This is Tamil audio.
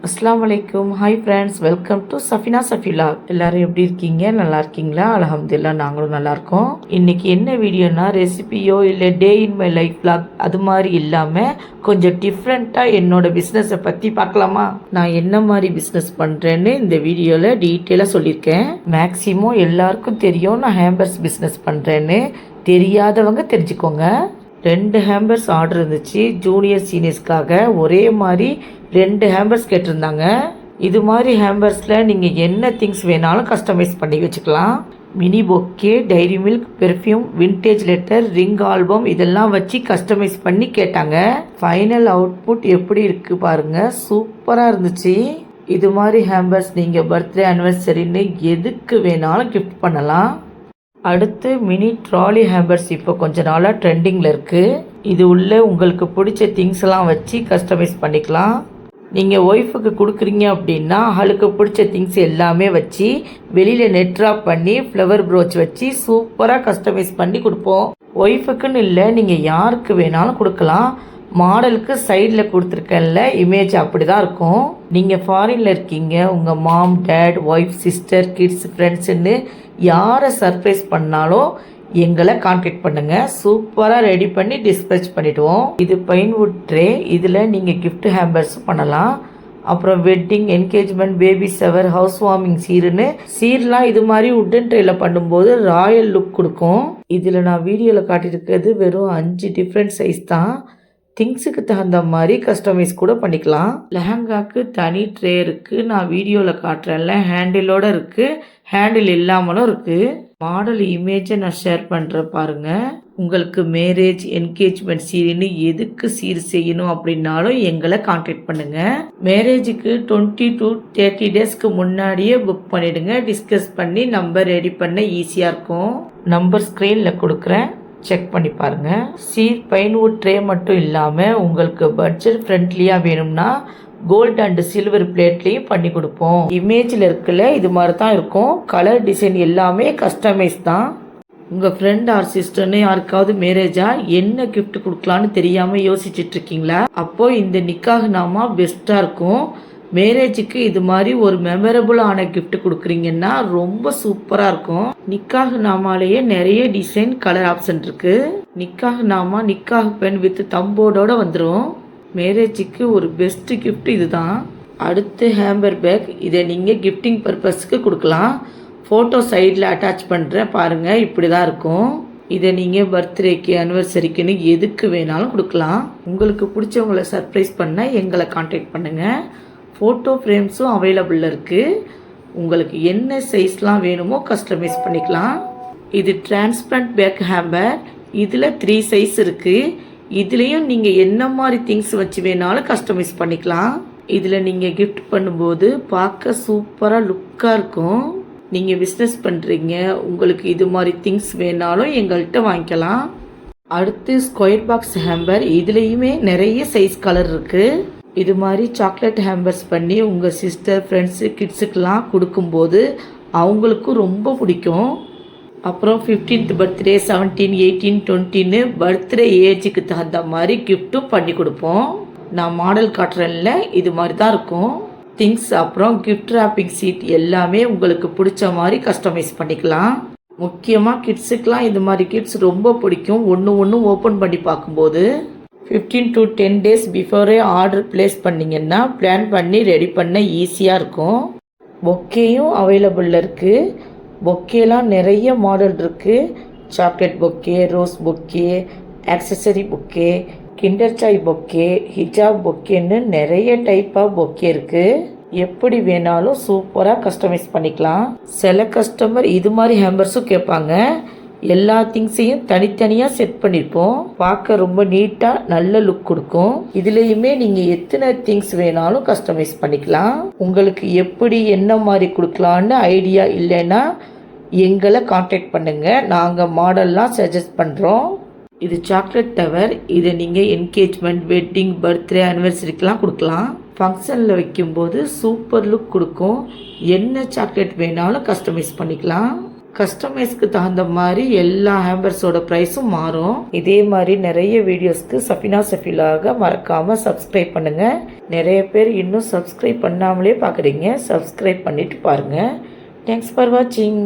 அஸ்ஸலாமு அலைக்கும். Hi friends, welcome to Safina Safila. எல்லாரும் எப்படி இருக்கீங்க? நல்லா இருக்கீங்களா? அல்ஹம்துலில்லாஹ், நாங்களும் நல்லா இருக்கோம். இன்னைக்கு என்ன வீடியோனா, ரெசிபியோ இல்லை டே இன் மை லைஃப் vlog அது மாதிரி இல்லாமல் கொஞ்சம் டிஃப்ரெண்ட்டாக என்னோட பிஸ்னஸை பற்றி பார்க்கலாமா? நான் என்ன மாதிரி பிஸ்னஸ் பண்ணுறேன்னு இந்த வீடியோவில் டீட்டெயிலாக சொல்லியிருக்கேன். மேக்ஸிமம் எல்லாருக்கும் தெரியும் நான் ஹேம்பர்ஸ் பிஸ்னஸ் பண்ணுறேன்னு. தெரியாதவங்க தெரிஞ்சுக்கோங்க. 2 ஹேம்பர்ஸ் ஆர்டர் இருந்துச்சு. ஜூனியர் சீனியர்ஸ்க்காக ஒரே மாதிரி 2 ஹேம்பர்ஸ் கேட்டிருந்தாங்க. இது மாதிரி ஹேம்பர்ஸில் நீங்கள் என்ன திங்ஸ் வேணாலும் கஸ்டமைஸ் பண்ணி வச்சுக்கலாம். Mini bouquet, Dairy Milk, perfume, vintage letter, ring album இதெல்லாம் வச்சு கஸ்டமைஸ் பண்ணி கேட்டாங்க. ஃபைனல் அவுட்புட் எப்படி இருக்குது பாருங்கள், சூப்பராக இருந்துச்சு. இது மாதிரி ஹேம்பர்ஸ் நீங்கள் பர்த்டே ஆனிவர்சரின்னு எதுக்கு வேணாலும் கிஃப்ட் பண்ணலாம். அடுத்து மினி ட்ராலி ஹேம்பர்ஸ் இப்போ கொஞ்ச நாளாக ட்ரெண்டிங்கில் இருக்குது. இது உள்ள உங்களுக்கு பிடிச்ச திங்ஸ் எல்லாம் வச்சு கஸ்டமைஸ் பண்ணிக்கலாம். நீங்கள் ஒய்ஃபுக்கு கொடுக்குறீங்க அப்படின்னா அவளுக்கு பிடிச்ச திங்ஸ் எல்லாமே வச்சு வெளியில் நெட்ராப் பண்ணி ஃப்ளவர் ப்ரோச் வச்சு சூப்பராக கஸ்டமைஸ் பண்ணி கொடுப்போம். ஒய்ஃபுக்குன்னு இல்லை, நீங்கள் யாருக்கு வேணாலும் கொடுக்கலாம். மாடலுக்கு சைடில் கொடுத்துருக்கேன்ல இமேஜ் அப்படி தான் இருக்கும். நீங்கள் ஃபாரினில் இருக்கீங்க, உங்கள் மாம், டேட், ஒய்ஃப், சிஸ்டர், கிட்ஸ், ஃப்ரெண்ட்ஸுன்னு யாரை சர்ப்ரைஸ் பண்ணாலும் எங்களை கான்டாக்ட் பண்ணுங்கள். சூப்பராக ரெடி பண்ணி டிஸ்பேச் பண்ணிவிடுவோம். இது பைன்வுட் ட்ரே, இதில் நீங்கள் கிஃப்ட் ஹேம்பர்ஸும் பண்ணலாம். அப்புறம் wedding, engagement, baby shower, house warming சீர்லாம் இது மாதிரி உட்டன் ட்ரேயில் பண்ணும்போது ராயல் லுக் கொடுக்கும். இதில் நான் வீடியோவில் காட்டியிருக்கிறது வெறும் 5 டிஃப்ரெண்ட் சைஸ் தான். திங்ஸுக்கு தகுந்த மாதிரி கஸ்டமைஸ் கூட பண்ணிக்கலாம். லெஹங்காக்கு தனி ட்ரே இருக்குது, நான் வீடியோவில் காட்டுறேன்ல. ஹேண்டிலோடு இருக்குது, ஹேண்டில் இல்லாமலும் இருக்குது. மாடல் இமேஜை நான் ஷேர் பண்ணுறேன் பாருங்கள். உங்களுக்கு மேரேஜ், என்கேஜ்மெண்ட் சீர்னு எதுக்கு சீர் செய்யணும் அப்படின்னாலும் எங்களை கான்டாக்ட் பண்ணுங்கள். மேரேஜுக்கு 20 to 30 டேஸ்க்கு முன்னாடியே புக் பண்ணிவிடுங்க. டிஸ்கஸ் பண்ணி நம்பர் ரெடி பண்ண ஈஸியாக இருக்கும். நம்பர் ஸ்க்ரீனில் கொடுக்குறேன், செக் பண்ணி பாருங்கள். சீர் பைன்வுட் ட்ரே மட்டும் இல்லாமல் உங்களுக்கு பட்ஜெட் ஃப்ரெண்ட்லியாக வேணும்னா கோல்டு அண்ட் சில்வர் பிளேட்லேயும் பண்ணி கொடுப்போம். இமேஜில் இருக்கல இது மாதிரி தான் இருக்கும். கலர் டிசைன் எல்லாமே கஸ்டமைஸ் தான். உங்கள் ஃப்ரெண்ட் ஆர் சிஸ்டர்னு யாருக்காவது மேரேஜா என்ன கிஃப்ட் கொடுக்கலான்னு தெரியாமல் யோசிச்சுட்டு இருக்கீங்களா? அப்போது இந்த நிக்காஹ் நாமா பெஸ்ட்டாக இருக்கும். மேரேஜுக்கு இது மாதிரி ஒரு மெமரபுளான கிஃப்ட் கொடுக்குறீங்கன்னா ரொம்ப சூப்பராக இருக்கும். நிக்காஹ் நாமாலேயே நிறைய டிசைன், கலர் ஆப்ஷன் இருக்குது. நிக்காஹ் நாமா, நிக்காஹ் பென் வித் தம்போடோட வந்துடும். மேரேஜுக்கு ஒரு பெஸ்ட் கிஃப்ட் இதுதான். அடுத்து ஹேம்பர் பேக், இதை நீங்கள் கிஃப்டிங் பர்பஸ்க்கு கொடுக்கலாம். ஃபோட்டோ சைடில் அட்டாச் பண்ணுறேன் பாருங்கள், இப்படி தான் இருக்கும். இதை நீங்கள் பர்த்டேக்கு, அனிவர்சரிக்குன்னு எதுக்கு வேணாலும் கொடுக்கலாம். உங்களுக்கு பிடிச்சவங்களை சர்ப்ரைஸ் பண்ண எங்களை கான்டாக்ட் பண்ணுங்கள். ஃபோட்டோ ஃப்ரேம்ஸும் அவைலபிளில் இருக்குது. உங்களுக்கு என்ன சைஸ்லாம் வேணுமோ கஸ்டமைஸ் பண்ணிக்கலாம். இது டிரான்ஸ்பரண்ட் பேக் ஹேம்பர், இதில் 3 சைஸ் இருக்குது. இதுலேயும் நீங்கள் என்ன மாதிரி திங்ஸ் வச்சு வேணாலும் கஸ்டமைஸ் பண்ணிக்கலாம். இதில் நீங்கள் கிஃப்ட் பண்ணும்போது பார்க்க சூப்பராக லுக்காக இருக்கும். நீங்கள் பிஸ்னஸ் பண்ணுறீங்க, உங்களுக்கு இது மாதிரி திங்ஸ் வேணாலும் எங்கள்கிட்ட வாங்கிக்கலாம். அடுத்து ஸ்கொயர் பாக்ஸ் ஹேம்பர், இதுலேயுமே நிறைய சைஸ் கலர் இருக்குது. இது மாதிரி சாக்லேட் ஹேம்பர்ஸ் பண்ணி உங்கள் சிஸ்டர், ஃப்ரெண்ட்ஸு, கிட்ஸுக்கெலாம் கொடுக்கும்போது அவங்களுக்கும் ரொம்ப பிடிக்கும். அப்புறம் 15th பர்த்டே, 17, 18, 20ன்னு பர்த்டே ஏஜுக்கு தகுந்த மாதிரி கிஃப்ட்டும் பண்ணி கொடுப்போம். நான் மாடல் காட்டுறேன்ல, இது மாதிரி தான் இருக்கும் திங்ஸ். அப்புறம் கிஃப்ட் ராப்பிங் சீட் எல்லாமே உங்களுக்கு பிடிச்ச மாதிரி கஸ்டமைஸ் பண்ணிக்கலாம். முக்கியமாக கிட்ஸுக்கெலாம் இது மாதிரி கிட்ஸ் ரொம்ப பிடிக்கும். ஒன்று ஓப்பன் பண்ணி பார்க்கும்போது 15 to 10 days before order place பண்ணிங்கன்னா பிளான் பண்ணி ரெடி பண்ண ஈஸியாக இருக்கும். பொக்கேயும் அவைலபிளில் இருக்குது. பொக்கேலாம் நிறைய மாடல் இருக்குது. Chocolate bouquet, rose bouquet, accessory bouquet, kinder Sai bouquet, ஹிஜாப் பொக்கேன்னு நிறைய டைப் ஆஃப் பொக்கே இருக்குது. எப்படி வேணாலும் சூப்பராக கஸ்டமைஸ் பண்ணிக்கலாம். சில கஸ்டமர் இது மாதிரி ஹேம்பர்ஸும் கேட்பாங்க. எல்லா திங்ஸையும் தனித்தனியாக செட் பண்ணியிருப்போம். பார்க்க ரொம்ப நீட்டாக நல்ல லுக் கொடுக்கும். இதுலேயுமே நீங்கள் எத்தனை திங்ஸ் வேணாலும் கஸ்டமைஸ் பண்ணிக்கலாம். உங்களுக்கு எப்படி என்ன மாதிரி கொடுக்கலான்னு ஐடியா இல்லைன்னா எங்களை கான்டாக்ட் பண்ணுங்கள். நாங்கள் மாடல்லாம் சஜஸ்ட் பண்ணுறோம். இது சாக்லேட் டவர், இதை நீங்கள் என்கேஜ்மெண்ட், வெட்டிங், பர்த்டே, ஆனிவர்சரிக்கெலாம் கொடுக்கலாம். ஃபங்க்ஷனில் வைக்கும்போது சூப்பர் லுக் கொடுக்கும். என்ன சாக்லேட் வேணாலும் கஸ்டமைஸ் பண்ணிக்கலாம். கஸ்டமைஸ்க்கு தகுந்த மாதிரி எல்லா ஹேம்பர்ஸோட ப்ரைஸும் மாறும். இதே மாதிரி நிறைய வீடியோஸ்க்கு சஃபினா சஃபிலாக மறக்காமல் சப்ஸ்கிரைப் பண்ணுங்கள். நிறைய பேர் இன்னும் சப்ஸ்கிரைப் பண்ணாமலே பார்க்குறீங்க. சப்ஸ்கிரைப் பண்ணிவிட்டு பாருங்கள். தேங்க்ஸ் ஃபார் வாட்சிங்.